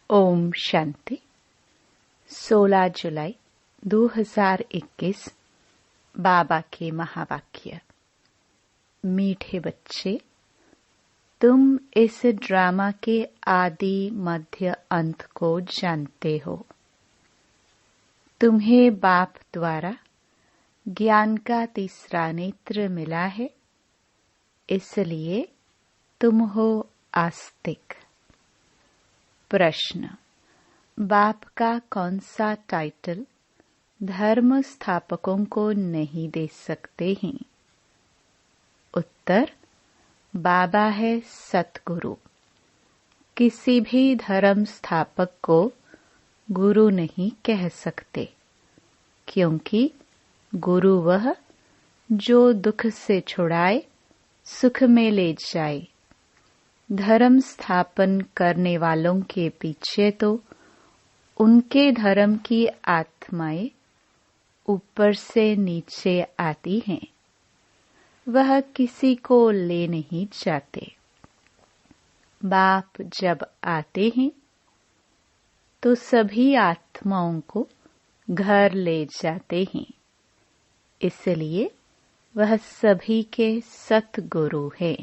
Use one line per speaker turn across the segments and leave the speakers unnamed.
ओम शांति। 16 जुलाई 2021। बाबा के महावाक्य। मीठे बच्चे, तुम इस ड्रामा के आदि मध्य अंत को जानते हो। तुम्हें बाप द्वारा ज्ञान का तीसरा नेत्र मिला है, इसलिए तुम हो आस्तिक। प्रश्न: बाप का कौन सा टाइटल धर्म स्थापकों को नहीं दे सकते हैं? उत्तर: बाबा है सतगुरु। किसी भी धर्म स्थापक को गुरु नहीं कह सकते, क्योंकि गुरु वह जो दुख से छुड़ाए, सुख में ले जाए। धर्म स्थापन करने वालों के पीछे तो उनके धर्म की आत्माएं ऊपर से नीचे आती हैं, वह किसी को ले नहीं जाते। बाप जब आते हैं तो सभी आत्माओं को घर ले जाते हैं, इसलिए वह सभी के सतगुरु हैं।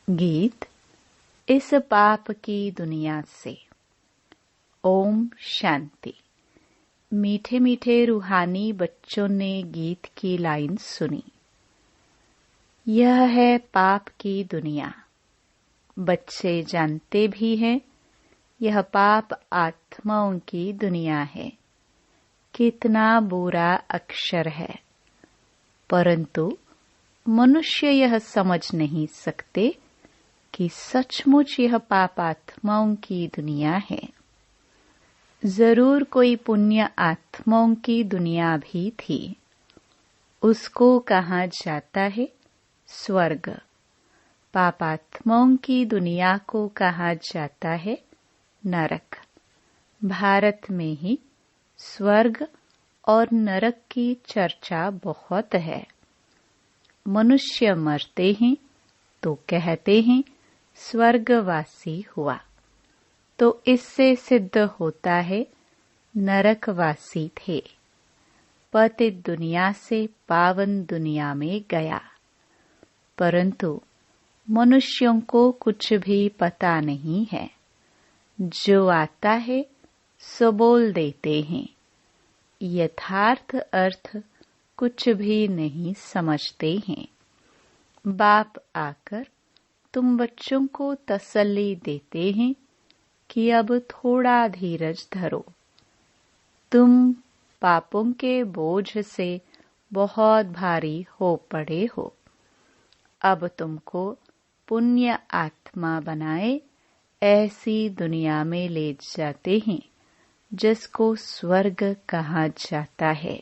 गीत इस पाप की दुनिया से। ओम शांति। मीठे मीठे रूहानी बच्चों ने गीत की लाइन सुनी। यह है पाप की दुनिया। बच्चे जानते भी हैं यह पाप आत्माओं की दुनिया है। कितना बुरा अक्षर है, परंतु मनुष्य यह समझ नहीं सकते कि सचमुच यह पाप आत्माओं की दुनिया है। जरूर कोई पुण्य आत्माओं की दुनिया भी थी। उसको कहा जाता है स्वर्ग। पापात्माओं की दुनिया को कहा जाता है नरक। भारत में ही स्वर्ग और नरक की चर्चा बहुत है। मनुष्य मरते हैं तो कहते हैं स्वर्गवासी हुआ, तो इससे सिद्ध होता है नरकवासी थे। पतित दुनिया से पावन दुनिया में गया, परंतु मनुष्यों को कुछ भी पता नहीं है। जो आता है सो बोल देते हैं, यथार्थ अर्थ कुछ भी नहीं समझते हैं। बाप आकर तुम बच्चों को तसल्ली देते हैं कि अब थोड़ा धीरज धरो। तुम पापों के बोझ से बहुत भारी हो पड़े हो। अब तुमको पुण्य आत्मा बनाए ऐसी दुनिया में ले जाते हैं जिसको स्वर्ग कहा जाता है।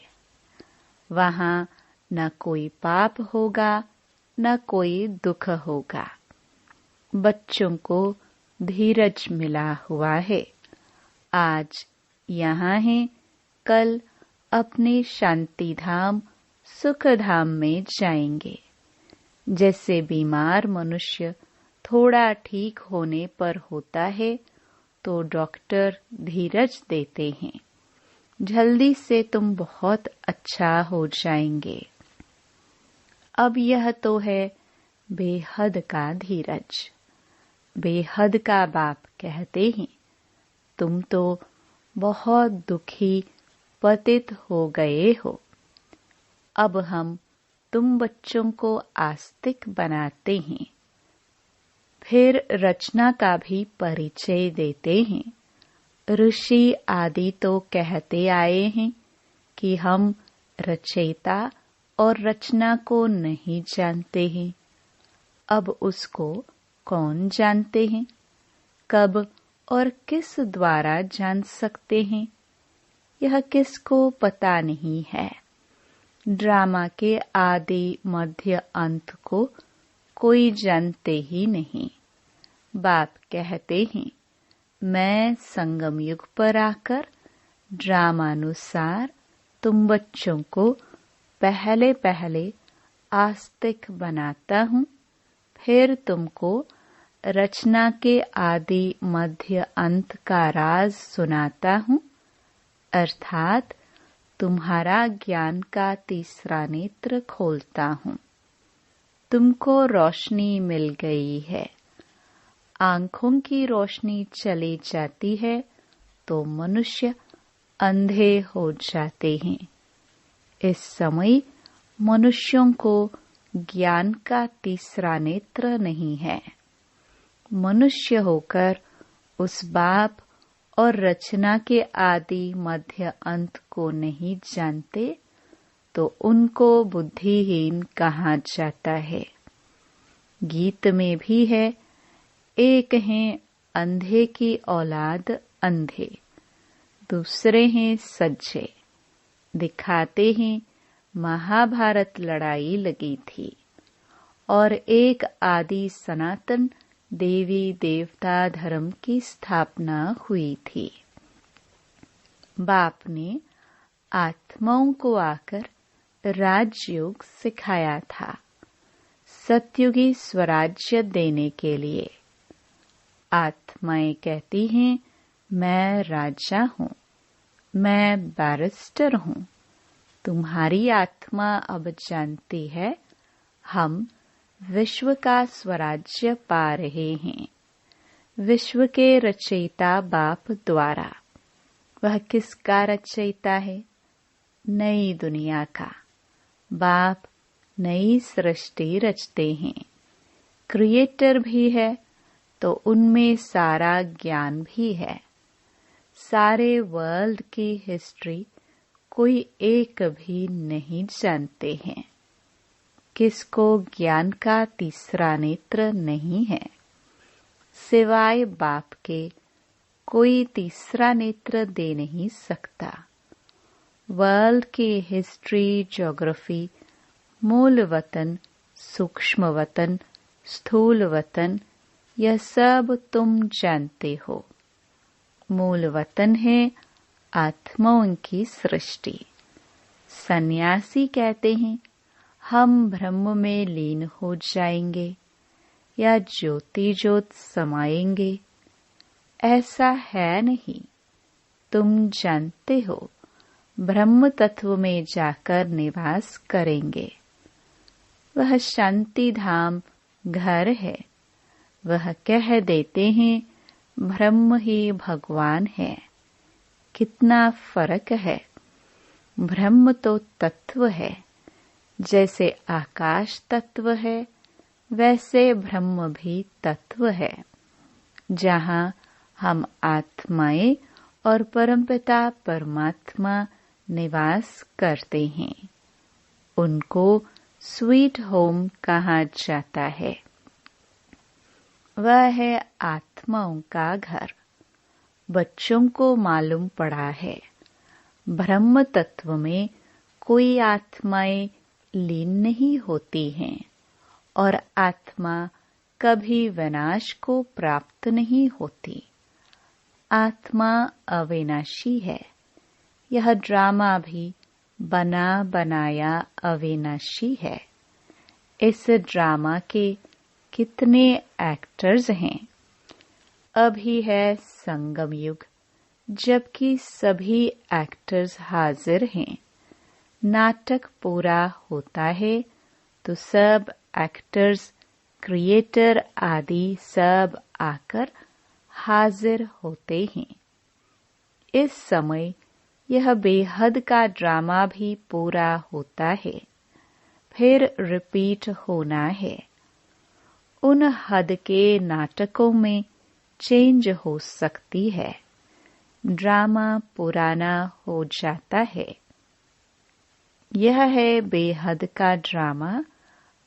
वहां न कोई पाप होगा, न कोई दुख होगा। बच्चों को धीरज मिला हुआ है। आज यहाँ है, कल अपने शांति धाम सुख धाम में जाएंगे। जैसे बीमार मनुष्य थोड़ा ठीक होने पर होता है तो डॉक्टर धीरज देते हैं, जल्दी से तुम बहुत अच्छा हो जाएंगे। अब यह तो है बेहद का धीरज। बेहद का बाप कहते हैं तुम तो बहुत दुखी पतित हो गए हो। अब हम तुम बच्चों को आस्तिक बनाते हैं। फिर रचना का भी परिचय देते हैं। ऋषि आदि तो कहते आए हैं कि हम रचयिता और रचना को नहीं जानते हैं। अब उसको कौन जानते हैं? कब और किस द्वारा जान सकते हैं? यह किसको पता नहीं है। ड्रामा के आदि मध्य अंत को कोई जानते ही नहीं। बाप कहते हैं मैं संगम युग पर आकर ड्रामानुसार तुम बच्चों को पहले पहले आस्तिक बनाता हूँ, फिर तुमको रचना के आदि मध्य अंत का राज सुनाता हूँ, अर्थात तुम्हारा ज्ञान का तीसरा नेत्र खोलता हूँ। तुमको रोशनी मिल गई है। आंखों की रोशनी चली जाती है तो मनुष्य अंधे हो जाते हैं। इस समय मनुष्यों को ज्ञान का तीसरा नेत्र नहीं है। मनुष्य होकर उस बाप और रचना के आदि मध्य अंत को नहीं जानते तो उनको बुद्धिहीन कहा जाता है। गीत में भी है, एक हैं अंधे की औलाद अंधे, दूसरे हैं सज्जे। दिखाते हैं महाभारत लड़ाई लगी थी और एक आदि सनातन देवी देवता धर्म की स्थापना हुई थी। बाप ने आत्माओं को आकर राजयोग सिखाया था, सतयुगी स्वराज्य देने के लिए। आत्माएं कहती हैं, मैं राजा हूँ, मैं बैरिस्टर हूँ। तुम्हारी आत्मा अब जानती है हम विश्व का स्वराज्य पा रहे हैं, विश्व के रचयिता बाप द्वारा। वह किसका रचयिता है? नई दुनिया का। बाप नई सृष्टि रचते हैं। क्रिएटर भी है तो उनमें सारा ज्ञान भी है। सारे वर्ल्ड की हिस्ट्री कोई एक भी नहीं जानते हैं। किसको ज्ञान का तीसरा नेत्र नहीं है? सिवाय बाप के कोई तीसरा नेत्र दे नहीं सकता। वर्ल्ड की हिस्ट्री, ज्योग्राफी, मूल वतन, सूक्ष्म वतन, स्थूल वतन, यह सब तुम जानते हो। मूल वतन है आत्माओं की सृष्टि। सन्यासी कहते हैं हम ब्रह्म में लीन हो जाएंगे या ज्योति ज्योत समाएंगे। ऐसा है नहीं। तुम जानते हो ब्रह्म तत्व में जाकर निवास करेंगे। वह शांति धाम घर है। वह कह देते हैं ब्रह्म ही भगवान है। कितना फर्क है। ब्रह्म तो तत्व है। जैसे आकाश तत्व है वैसे ब्रह्म भी तत्व है। जहाँ हम आत्माएं और परमपिता परमात्मा निवास करते हैं उनको स्वीट होम कहा जाता है। वह है आत्माओं का घर। बच्चों को मालूम पड़ा है ब्रह्म तत्व में कोई आत्माएं लीन नहीं होती हैं और आत्मा कभी विनाश को प्राप्त नहीं होती। आत्मा अविनाशी है। यह ड्रामा भी बना बनाया अविनाशी है। इस ड्रामा के कितने एक्टर्स हैं। अभी है संगम युग, जबकि सभी एक्टर्स हाजिर हैं। नाटक पूरा होता है तो सब एक्टर्स, क्रिएटर आदि सब आकर हाजिर होते हैं। इस समय यह बेहद का ड्रामा भी पूरा होता है, फिर रिपीट होना है। उन हद के नाटकों में चेंज हो सकती है। ड्रामा पुराना हो जाता है। यह है बेहद का ड्रामा,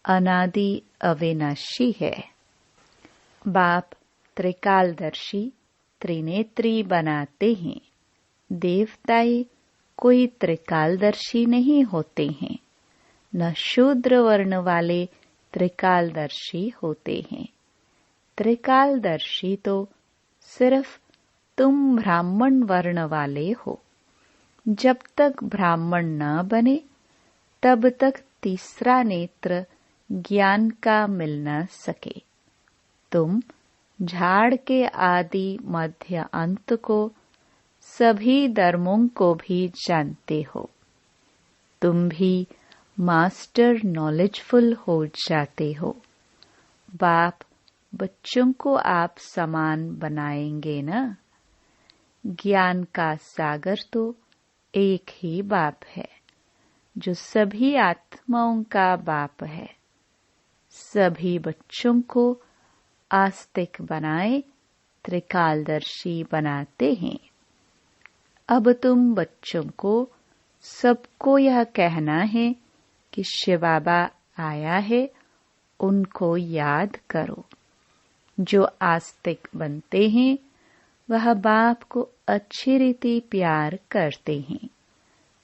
अनादि अविनाशी है। बाप त्रिकालदर्शी, त्रिनेत्री बनाते हैं। देवताएं कोई त्रिकालदर्शी नहीं होते हैं। न शूद्र वर्ण वाले त्रिकालदर्शी होते हैं। त्रिकालदर्शी तो सिर्फ तुम ब्राह्मण वर्ण वाले हो। जब तक ब्राह्मण न बने तब तक तीसरा नेत्र ज्ञान का मिल न सके। तुम झाड़ के आदि मध्य अंत को सभी धर्मों को भी जानते हो। तुम भी मास्टर नॉलेजफुल हो जाते हो। बाप बच्चों को आप समान बनाएंगे ना। ज्ञान का सागर तो एक ही बाप है, जो सभी आत्माओं का बाप है। सभी बच्चों को आस्तिक बनाए त्रिकालदर्शी बनाते हैं। अब तुम बच्चों को सबको यह कहना है कि शिव बाबा आया है, उनको याद करो। जो आस्तिक बनते हैं वह बाप को अच्छी रीति प्यार करते हैं।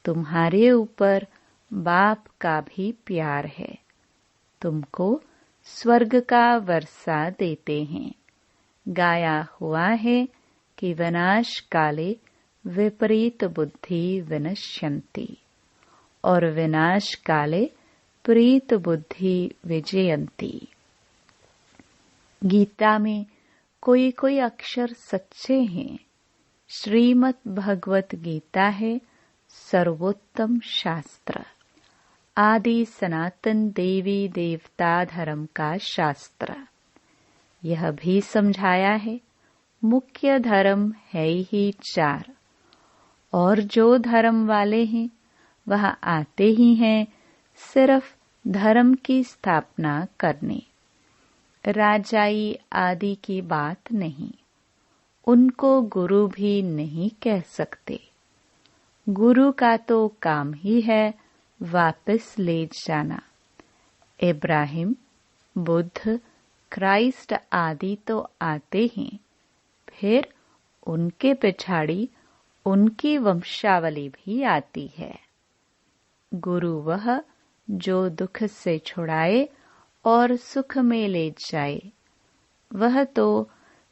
तुम्हारे ऊपर बाप का भी प्यार है। तुमको स्वर्ग का वर्षा देते हैं। गाया हुआ है कि विनाश काले विपरीत बुद्धि विनश्यन्ति और विनाश काले प्रीत बुद्धि विजयन्ति। गीता में कोई कोई अक्षर सच्चे हैं। श्रीमद् भगवत गीता है सर्वोत्तम शास्त्र, आदि सनातन देवी देवता धर्म का शास्त्र। यह भी समझाया है मुख्य धर्म है ही 4, और जो धर्म वाले हैं वह आते ही हैं सिर्फ धर्म की स्थापना करने। राजाई आदि की बात नहीं। उनको गुरु भी नहीं कह सकते। गुरु का तो काम ही है वापस ले जाना। इब्राहिम, बुद्ध, क्राइस्ट आदि तो आते हैं, फिर उनके पिछाड़ी उनकी वंशावली भी आती है। गुरु वह जो दुख से छुड़ाए और सुख में ले जाए। वह तो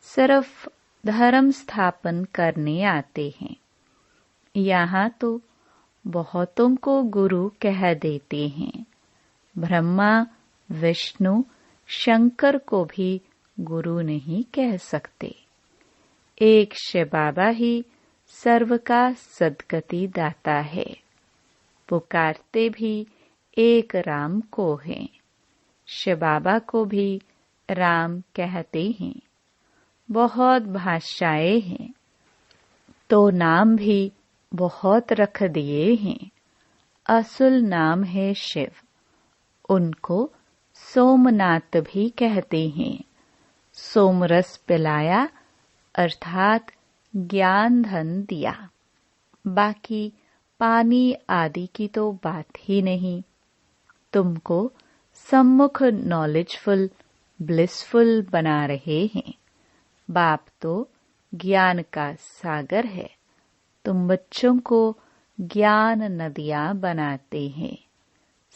सिर्फ धर्म स्थापन करने आते हैं। यहाँ तो बहुतों को गुरु कह देते हैं। ब्रह्मा, विष्णु, शंकर को भी गुरु नहीं कह सकते। एक शिव बाबा ही सर्व का सद्गति दाता है। पुकारते भी एक राम को हैं। शिव बाबा को भी राम कहते हैं। बहुत भाषाएं हैं, तो नाम भी बहुत रख दिए हैं। असुल नाम है शिव। उनको सोमनाथ भी कहते हैं। सोमरस पिलाया अर्थात ज्ञान धन दिया। बाकी पानी आदि की तो बात ही नहीं। तुमको सम्मुख नॉलेजफुल ब्लिसफुल बना रहे हैं। बाप तो ज्ञान का सागर है। तुम बच्चों को ज्ञान नदियां बनाते हैं।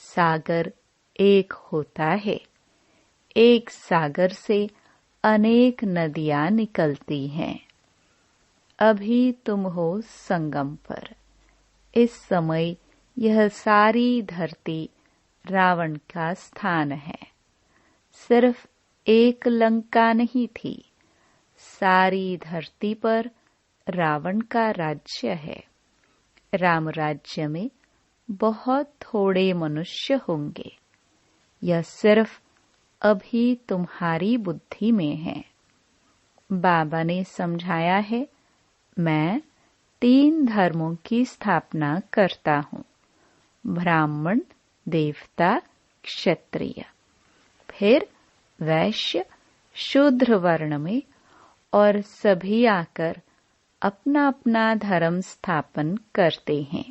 सागर एक होता है। एक सागर से अनेक नदियां निकलती हैं। अभी तुम हो संगम पर। इस समय यह सारी धरती रावण का स्थान है। सिर्फ एक लंका नहीं थी। सारी धरती पर रावण का राज्य है। राम राज्य में बहुत थोड़े मनुष्य होंगे। यह सिर्फ अभी तुम्हारी बुद्धि में है। बाबा ने समझाया है, मैं 3 धर्मों की स्थापना करता हूँ। ब्राह्मण, देवता, क्षत्रिय, फिर वैश्य, शूद्र वर्ण में, और सभी आकर अपना अपना धर्म स्थापन करते हैं।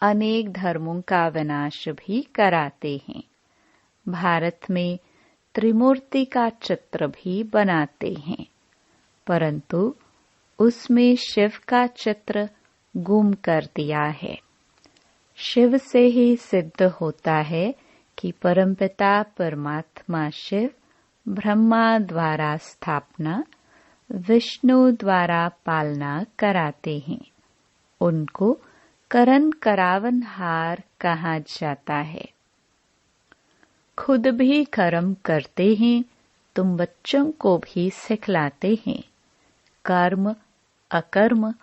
अनेक धर्मों का विनाश भी कराते हैं। भारत में त्रिमूर्ति का चित्र भी बनाते हैं, परंतु उसमें शिव का चित्र गुम कर दिया है। शिव से ही सिद्ध होता है कि परमपिता परमात्मा शिव ब्रह्मा द्वारा स्थापना, विष्णु द्वारा पालना कराते हैं। उनको करन करावनहार कहा जाता है। खुद भी कर्म करते हैं तुम बच्चों को भी सिखलाते हैं। कर्म, अकर्म,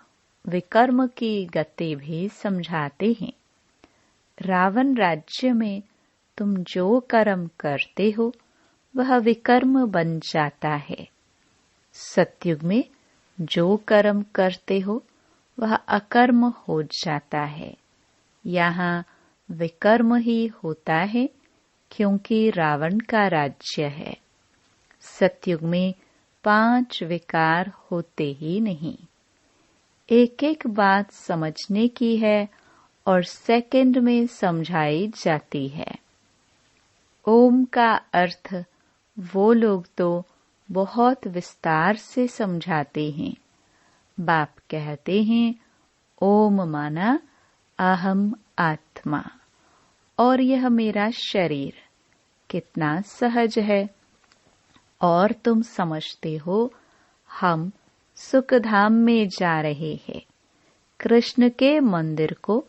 विकर्म की गति भी समझाते हैं। रावण राज्य में तुम जो कर्म करते हो वह विकर्म बन जाता है। सतयुग में जो कर्म करते हो वह अकर्म हो जाता है। यहाँ विकर्म ही होता है क्योंकि रावण का राज्य है। सतयुग में 5 विकार होते ही नहीं। एक एक बात समझने की है और सेकंड में समझाई जाती है। ओम का अर्थ वो लोग तो बहुत विस्तार से समझाते हैं। बाप कहते हैं ओम माना अहम आत्मा, और यह मेरा शरीर। कितना सहज है। और तुम समझते हो हम सुखधाम में जा रहे हैं। कृष्ण के मंदिर को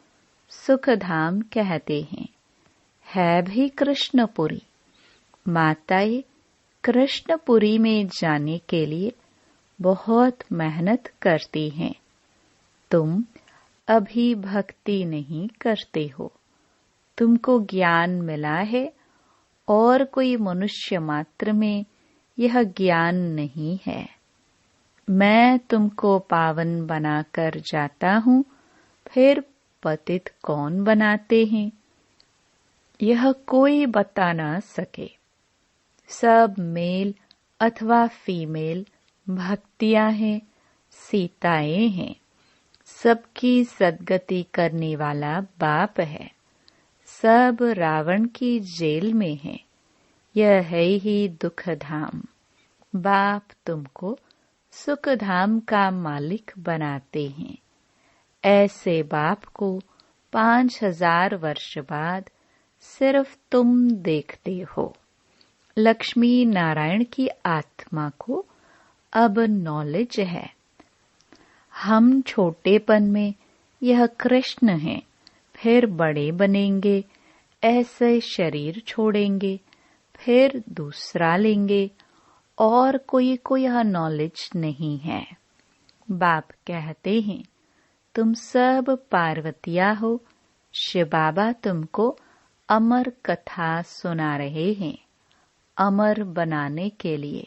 सुखधाम कहते हैं। है भी कृष्णपुरी। माताएं कृष्णपुरी में जाने के लिए बहुत मेहनत करती हैं। तुम अभी भक्ति नहीं करते हो। तुमको ज्ञान मिला है और कोई मनुष्य मात्र में यह ज्ञान नहीं है। मैं तुमको पावन बनाकर जाता हूँ, फिर पतित कौन बनाते हैं यह कोई बता ना सके। सब मेल अथवा फीमेल भक्तियां हैं, सीताएं हैं। सबकी सद्गति करने वाला बाप है। सब रावण की जेल में है। यह है ही दुख धाम। बाप तुमको सुख धाम का मालिक बनाते हैं। ऐसे बाप को 5000 वर्ष बाद सिर्फ तुम देखते हो। लक्ष्मी नारायण की आत्मा को अब नॉलेज है। हम छोटेपन में यह कृष्ण हैं, फिर बड़े बनेंगे, ऐसे शरीर छोड़ेंगे, फिर दूसरा लेंगे, और कोई को यह नॉलेज नहीं है। बाप कहते हैं तुम सब पार्वतिया हो। शिव बाबा तुमको अमर कथा सुना रहे हैं, अमर बनाने के लिए,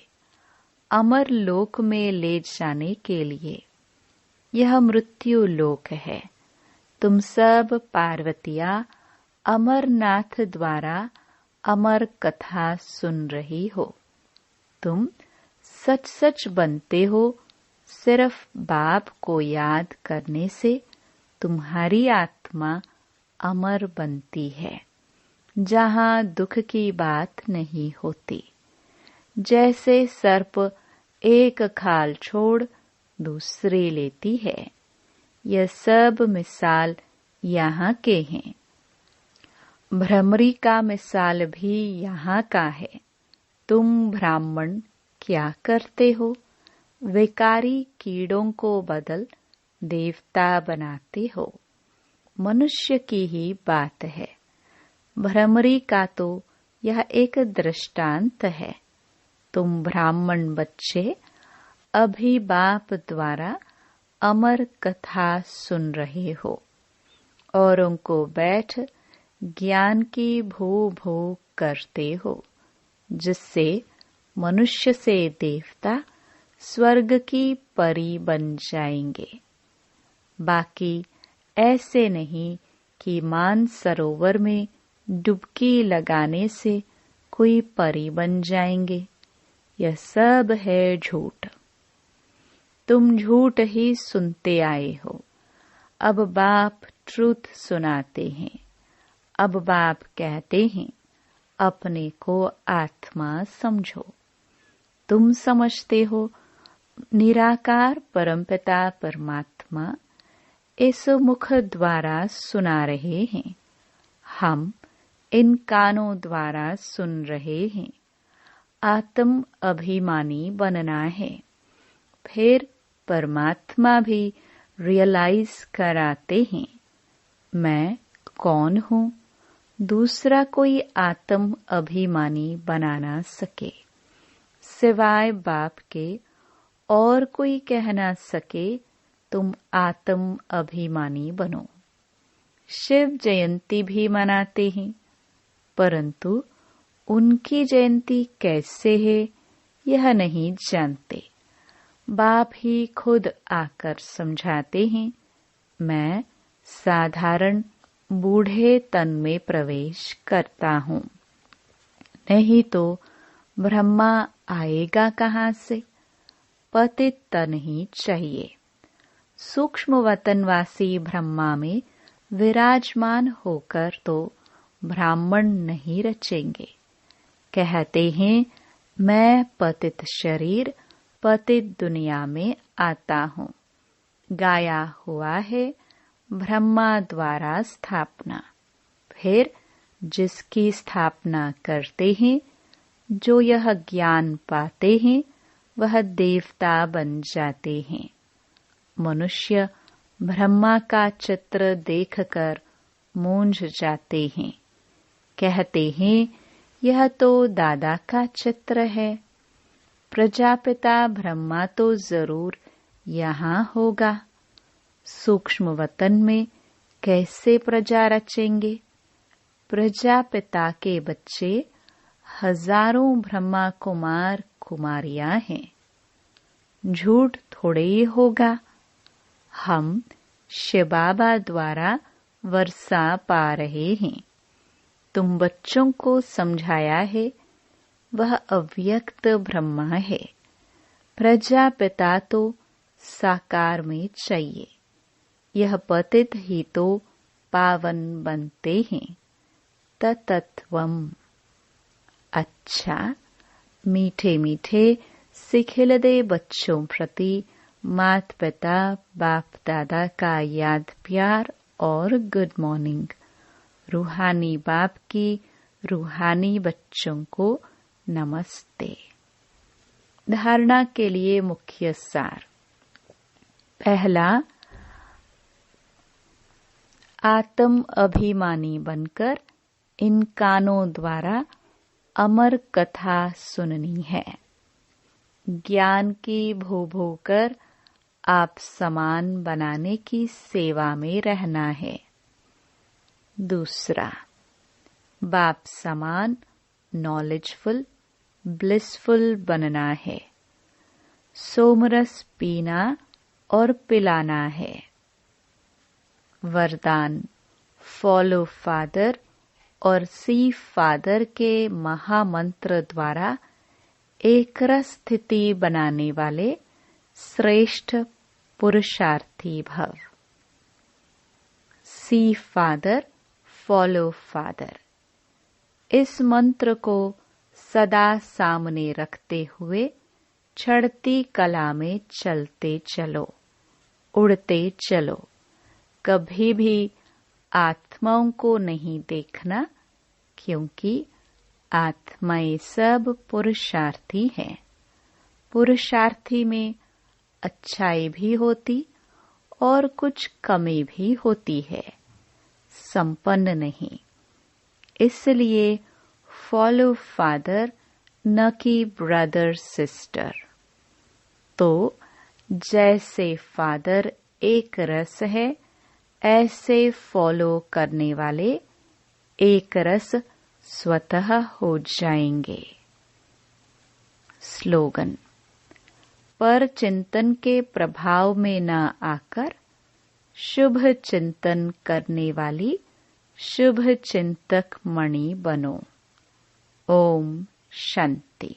अमर लोक में ले जाने के लिए। यह मृत्यु लोक है। तुम सब पार्वतिया अमरनाथ द्वारा अमर कथा सुन रही हो। तुम सच सच बनते हो। सिर्फ बाप को याद करने से तुम्हारी आत्मा अमर बनती है, जहाँ दुख की बात नहीं होती। जैसे सर्प एक खाल छोड़ दूसरे लेती है। यह सब मिसाल यहाँ के हैं। भ्रमरी का मिसाल भी यहाँ का है। तुम ब्राह्मण क्या करते हो? विकारी कीड़ों को बदल देवता बनाते हो। मनुष्य की ही बात है। भ्रमरी का तो यह एक दृष्टांत है। तुम ब्राह्मण बच्चे अभी बाप द्वारा अमर कथा सुन रहे हो। औरों को बैठ ज्ञान की भू भू करते हो, जिससे मनुष्य से देवता स्वर्ग की परी बन जाएंगे। बाकी ऐसे नहीं कि मानसरोवर में डुबकी लगाने से कोई परी बन जाएंगे। यह सब है झूठ। तुम झूठ ही सुनते आए हो। अब बाप ट्रूथ सुनाते हैं। अब बाप कहते हैं अपने को आत्मा समझो। तुम समझते हो निराकार परमपिता परमात्मा इस मुख द्वारा सुना रहे हैं। हम इन कानों द्वारा सुन रहे हैं। आत्म अभिमानी बनना है। फिर परमात्मा भी रियलाइज कराते हैं मैं कौन हूँ। दूसरा कोई आत्म अभिमानी बना ना सके। सिवाय बाप के और कोई कह ना सके तुम आत्म अभिमानी बनो। शिव जयंती भी मनाते हैं, परंतु उनकी जयंती कैसे है यह नहीं जानते। बाप ही खुद आकर समझाते हैं। मैं साधारण बूढ़े तन में प्रवेश करता हूँ, नहीं तो ब्रह्मा आएगा कहाँ से। पतित तन ही चाहिए। सूक्ष्म वतनवासी ब्रह्मा में विराजमान होकर तो ब्राह्मण नहीं रचेंगे। कहते हैं मैं पतित शरीर पतित दुनिया में आता हूँ। गाया हुआ है ब्रह्मा द्वारा स्थापना। फिर जिसकी स्थापना करते हैं, जो यह ज्ञान पाते हैं, वह देवता बन जाते हैं। मनुष्य ब्रह्मा का चित्र देखकर मूंझ जाते हैं। कहते हैं यह तो दादा का चित्र है। प्रजापिता ब्रह्मा तो जरूर यहाँ होगा। सूक्ष्म वतन में कैसे प्रजा रचेंगे। प्रजापिता के बच्चे हजारों ब्रह्मा कुमार कुमारियां हैं। झूठ थोड़े ही होगा। हम शिव बाबा द्वारा वर्षा पा रहे हैं। तुम बच्चों को समझाया है, वह अव्यक्त ब्रह्मा है। प्रजापिता तो साकार में चाहिए। यह पतित ही तो पावन बनते हैं। तत्त्वम। अच्छा, मीठे मीठे सिखिलदे बच्चों प्रति माता पिता बाप दादा का याद प्यार और गुड मॉर्निंग। रूहानी बाप की रूहानी बच्चों को नमस्ते। धारणा के लिए मुख्य सार। पहला, आत्म अभिमानी बनकर इन कानों द्वारा अमर कथा सुननी है। ज्ञान की भू भू कर आप समान बनाने की सेवा में रहना है। दूसरा, बाप समान नॉलेजफुल ब्लिसफुल बनना है। सोमरस पीना और पिलाना है। वरदान, फॉलो फादर और सी फादर के महामंत्र द्वारा एक रस स्थिति बनाने वाले श्रेष्ठ पुरुषार्थी भव। सी फादर फॉलो फादर, इस मंत्र को सदा सामने रखते हुए चढ़ती कला में चलते चलो, उड़ते चलो। कभी भी आत्माओं को नहीं देखना, क्योंकि आत्माएं सब पुरुषार्थी हैं। पुरुषार्थी में अच्छाई भी होती और कुछ कमी भी होती है, संपन्न नहीं। इसलिए फॉलो फादर न कि ब्रदर सिस्टर। तो जैसे फादर एक रस है, ऐसे फॉलो करने वाले एक रस स्वतः हो जाएंगे। स्लोगन, पर चिंतन के प्रभाव में न आकर शुभ चिंतन करने वाली शुभ चिंतक मणि बनो। ओम शांति।